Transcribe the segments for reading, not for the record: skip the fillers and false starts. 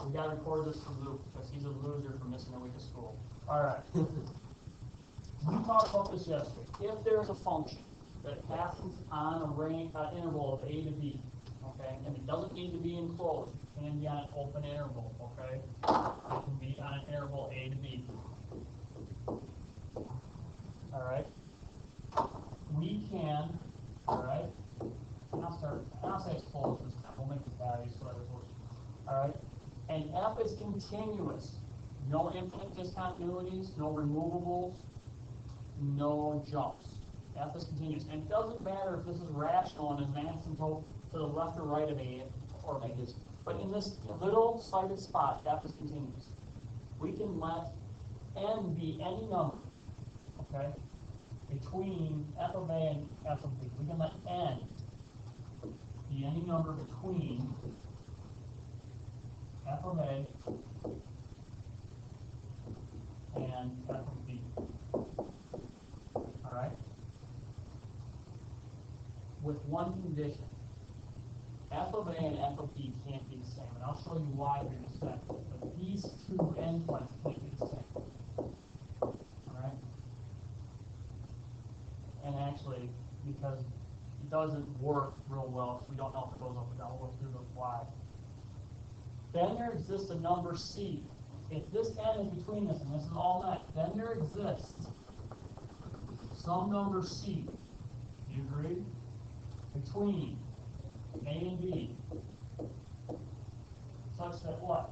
We got to record this for Luke because he's a loser for missing a week of school. All right. We talked about this yesterday. If there's a function that passes on a interval of a to b, okay, and it doesn't need to be enclosed, it can be on an open interval, okay? It can be on an interval a to b. All right. We can, all right. And I'll say it's closed this time. We'll make the values so that it works. All right. And f is continuous. No infinite discontinuities, no removables, no jumps. F is continuous. And it doesn't matter if this is rational and advancing to the left or right of A or B. But in this little cited spot, F is continuous. We can let n be any number, okay, between f of A and f of B. We can let n be any number between f of A and f of B. All right? With one condition. F of A and f of B can't be the same. And I'll show you why here in a second. But these two endpoints can't be the same. All right? And actually, because it doesn't work real well, because we don't know if it goes up or down, we'll do the why. Then there exists a number C. If this n is between this, and this is all net, then there exists some number C. Do you agree? Between A and B. Such that what?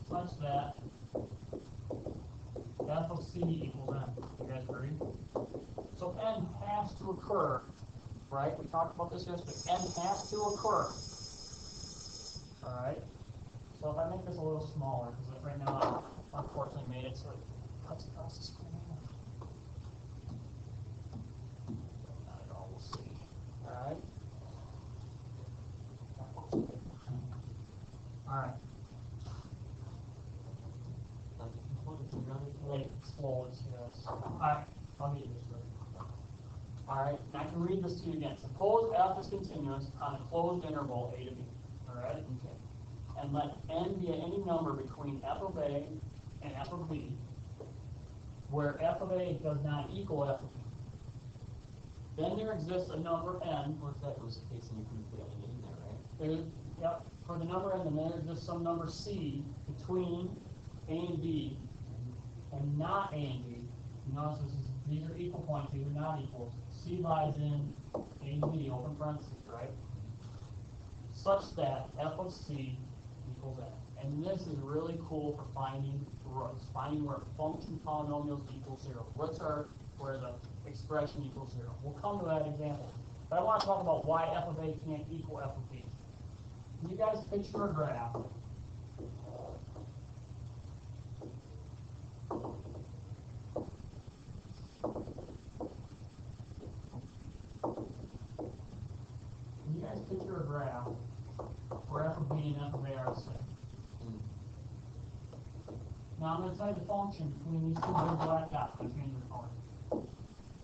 Such that f of C equals n. You guys agree? So n has to occur, right? We talked about this yesterday. N has to occur. All right? So if I make this a little smaller, because right now I unfortunately made it so it cuts across the screen. Not at all, we'll see. All right? All right. It explodes, yes. All right, I'll get this right. All right, and I can read this to you again. Suppose f is continuous on a closed interval a to b. All right? Okay. And let n be any number between f of A and f of B, where f of A does not equal f of B. Then there exists a number n. Well, if that was the case, then you couldn't put any in there, right? There's, yep, for the number n, then there exists some number c between A and B and not A and B. You notice these are equal points, these are not equals. C lies in A and B, open parentheses, right? Such that f of c equals n. And this is really cool for finding roots, finding where function polynomials equal 0. Roots are where the expression equals 0. We'll come to that example. But I want to talk about why f of A can't equal f of B. Can you guys picture a graph? Can you guys picture a graph where f of B and f of A are the same? Now I'm going to tell you the function between these two little black dots. I change the color.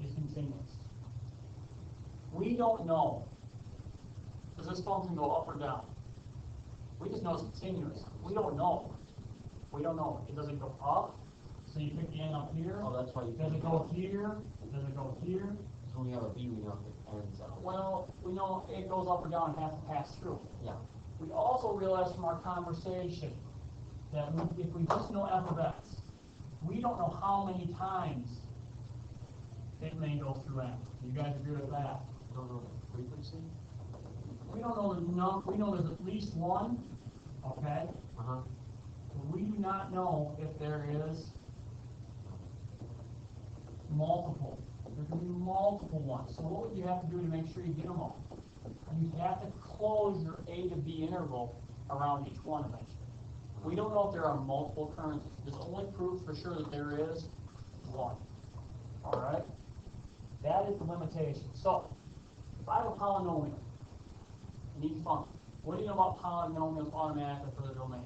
Is continuous. We don't know. Does this function go up or down? We just know it's continuous. We don't know. We don't know. Does it go up? So you pick the n up here. Oh, that's why you Does it go here? Does it go here? So when we have a b, we know if it ends out. Well, we know it goes up or down and has to pass through. Yeah. We also realized from our conversation that if we just know f of x, we don't know how many times it may go through n. Do you guys agree with that? We don't know the frequency? We don't know the number. We know there's at least one, okay? Uh-huh. We do not know if there is multiple. There can be multiple ones. So what would you have to do to make sure you get them all? You have to close your A to B interval around each one eventually. We don't know if there are multiple occurrences. This only proves for sure that there is one. All right? That is the limitation. So, if I have a polynomial in each function, what do you know about polynomials automatically for the domain?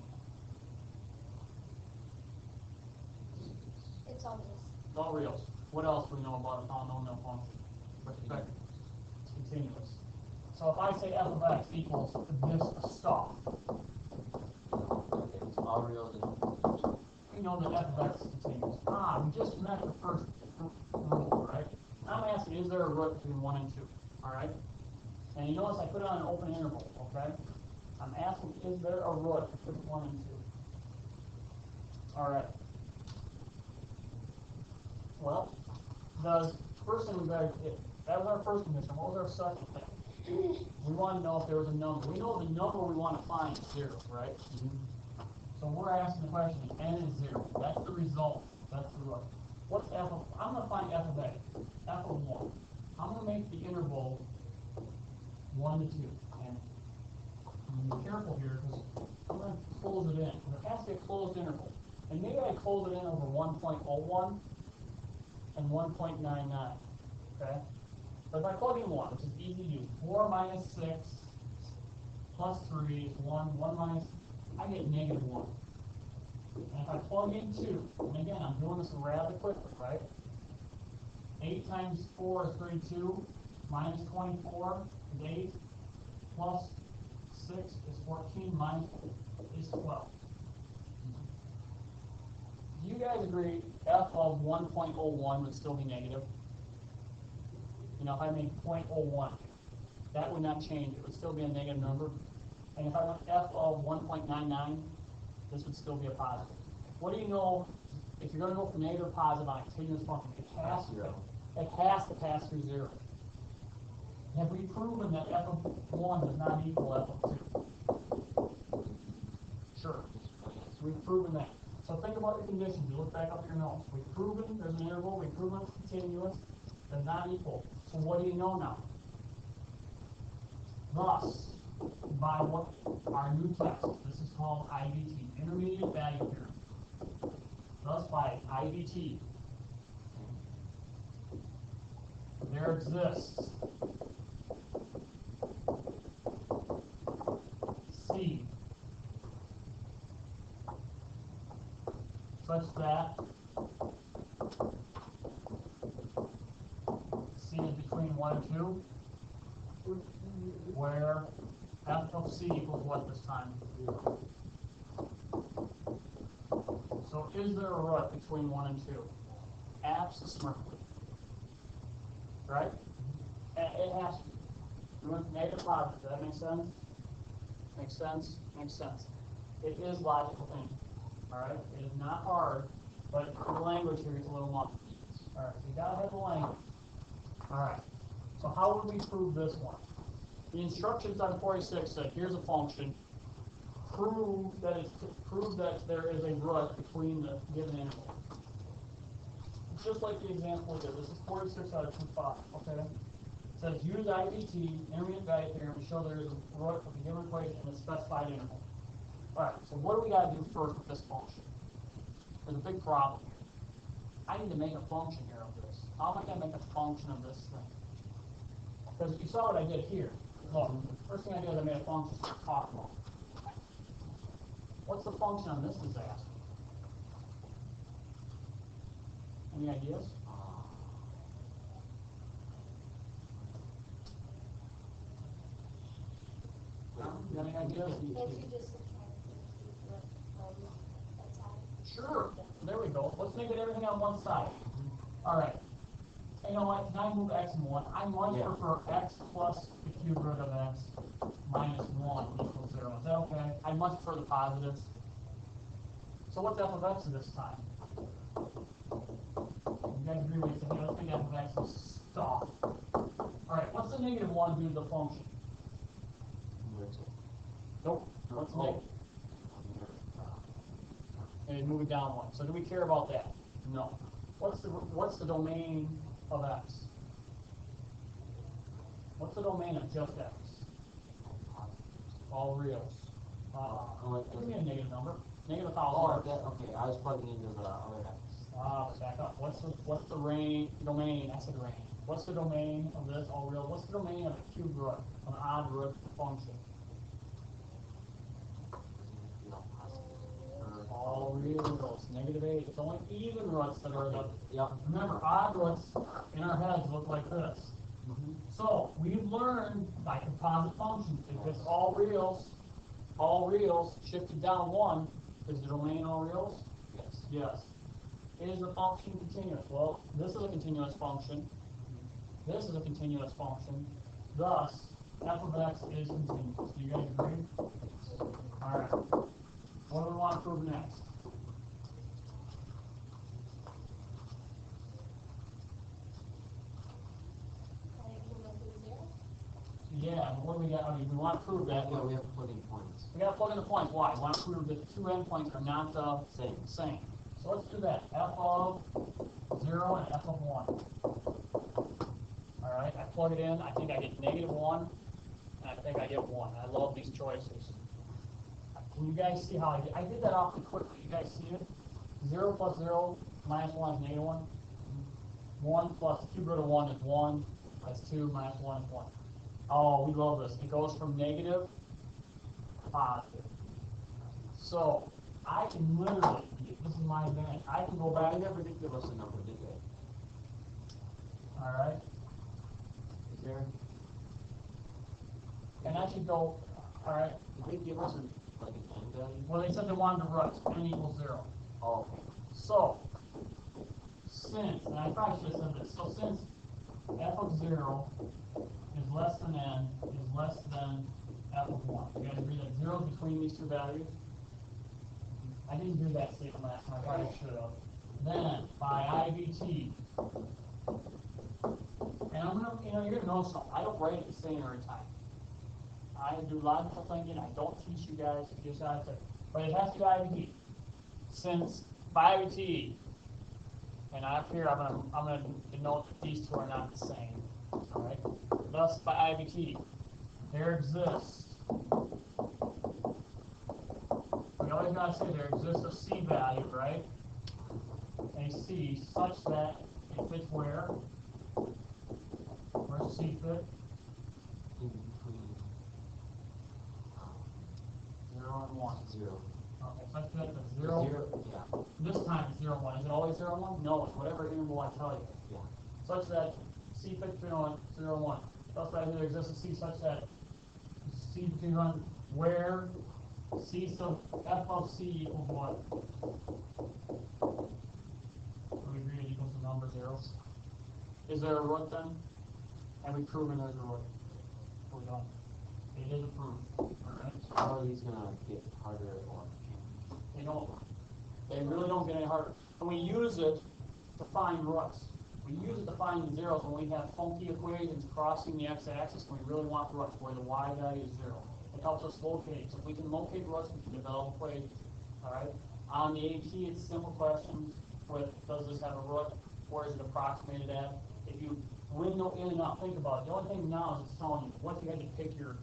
It's obvious. It's all reals. What else do we know about a polynomial function? With respect, it's continuous. So if I say f of x equals this stuff, all reals and We know that f of x is continuous. We just met the first rule, right? I'm asking, is there a root between 1 and 2? All right? And you notice I put it on an open interval, okay? I'm asking, is there a root between 1 and 2? All right. Well, the first thing that was our first condition. What was our second thing? We want to know if there was a number. We know the number we want to find is 0, right? So we're asking the question, n is 0. That's the result. That's the root. What's f of, I'm going to find f of a, f of 1. I'm going to make the interval 1 to 2. And I'm going to be careful here because I'm going to close it in. There has to be a closed interval. And maybe I close it in over 1.01 and 1.99. Okay? But if I plug in 1, which is easy to do, 4 minus 6 plus 3 is 1. 1 minus, I get negative 1. And if I plug in 2, and again, I'm doing this rather quickly, right? 8 times 4 is 32, minus 24 is 8, plus 6 is 14, minus is 12. Do you guys agree f of 1.01 would still be negative? You know, if I made 0.01, that would not change. It would still be a negative number. And if I went f of 1.99, this would still be a positive. What do you know, if you're going to go from negative to positive on a continuous function, it has to pass through 0. Have we proven that f of 1 does not equal f of 2? Sure. So we've proven that. So think about your conditions. You look back up your notes. We've proven there's an interval. We've proven it's continuous. Does not equal. So what do you know now? Thus, by what our new test, this is called IVT, intermediate value theorem. Thus, by IVT, there exists C such that C is between 1 and 2, where f of C equals what this time? So is there a root between 1 and 2? Absolutely. Right? It has to be. We went from negative to positive. Does that make sense? Makes sense? Makes sense. It is logical thinking. Alright? It is not hard, but the language here gets a little mucky. Alright, so you gotta have the language. Alright. So how would we prove this one? The instructions on 46 said, here's a function. Prove that there is a root between the given interval. It's just like the example we did. This is 46 out of 25. Okay? It says use IVT, intermediate value theorem, to show there is a root of the given equation in a specified interval. Alright, so what do we gotta do first with this function? There's a big problem here. I need to make a function here of this. How am I gonna make a function of this thing? Because you saw what I did here. Look, first thing I did is I made a function to talk about. What's the function on this disaster? Any ideas? You got any ideas? Sure. There we go. Let's make it everything on one side. All right. You know what? Can I move x and 1? I might prefer x plus the cube root of x minus 1 equals 0. Is that okay? I much prefer the positives. So what's f of x this time? You guys agree with me? Hey, let's make f of x is stuff. Alright, what's the negative 1 do to the function? Nope. What's negative? And move it down 1. So do we care about that? No. What's the domain of x? What's the domain of just x? All reals. Give me a negative number. Negative 1,000. Oh, okay. I was plugging into the other x. Back up. What's the domain? I said range. What's the domain of this all real? What's the domain of a cube root, an odd root function? All reals. -8. It's only even roots that are the. Remember, odd roots in our heads look like this. So we've learned by composite functions, if it's all reals shifted down 1, Is the domain all reals? Yes. Yes. Is the function continuous? Well, this is a continuous function. This is a continuous function. Thus, f of x is continuous. Do you guys agree? All right. What do we want to prove next? Yeah, but what do we got? I mean, we want to prove that. Yeah, we have to plug in points. We got to plug in the points. Why? We want to prove that the two endpoints are not the same. So let's do that. F of 0 and f of 1. All right, I plug it in. I think I get -1, and I think I get 1. I love these choices. Can you guys see how I did that awfully quickly? You guys see it? 0 plus 0 minus 1 is -1. 1 plus the cube root of 1 is 1. That's 2 minus 1 is 1. Oh, we love this. It goes from negative to positive. So I can literally, this is my advantage. I can go back. They never did give us a number, did they? All right. Is there? And I should go, all right. Did they give us like an n value? Well, they said they wanted to write n equals 0. Oh, okay. So, since, and I probably should have said this, so since f of 0 is less than n is less than f of 1. You guys agree that 0 is between these two values? I didn't do that statement last time, I probably should have. Then, by IVT, and I'm going to, you're going to know something. I don't write it the same every time. I do logical thinking. I don't teach you guys to just how to, but it has to be IVT. Since by IVT, and up here I'm gonna denote that these two are not the same. All right. Thus, by IVT, there exists. We always gotta say there exists a C value, right? A C such that it fits where? Where's C fit? In between 0 and 1. 0. Okay, such that the 0. 0, yeah. This time it's 0, 1. Is it always 0, 1? No, it's whatever interval I tell you. Yeah. Such that C fits between 0, 1. Thus, that there exists a C such that C between 1, where C sub f of C equals what? We agree it equals the number 0. Is there a root then? Have we proven there's a root? We're done. It is approved. Alright? How are these going to get harder or change? They don't. They really don't get any harder. And we use it to find roots. We use it to find the zeros when we have funky equations crossing the x-axis and we really want roots where the y value is 0. It helps us locate. So if we can locate roots, we can develop equations. Alright? On the AT, it's simple questions with does this have a root? Where is it approximated at? If you window in and out, think about it. The only thing now is it's telling you once you had to pick your,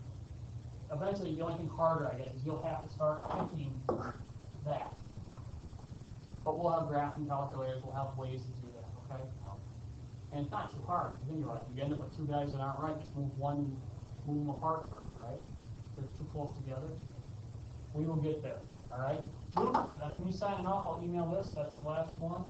eventually the only thing harder, I guess, is you'll have to start picking that. But we'll have graphing calculators, we'll have ways to do that, okay? And it's not too hard. Think about it. You end up with two values that aren't right, just move them apart, right? They're too close together. We will get there, all right? Can you sign it off? I'll email this. That's the last one.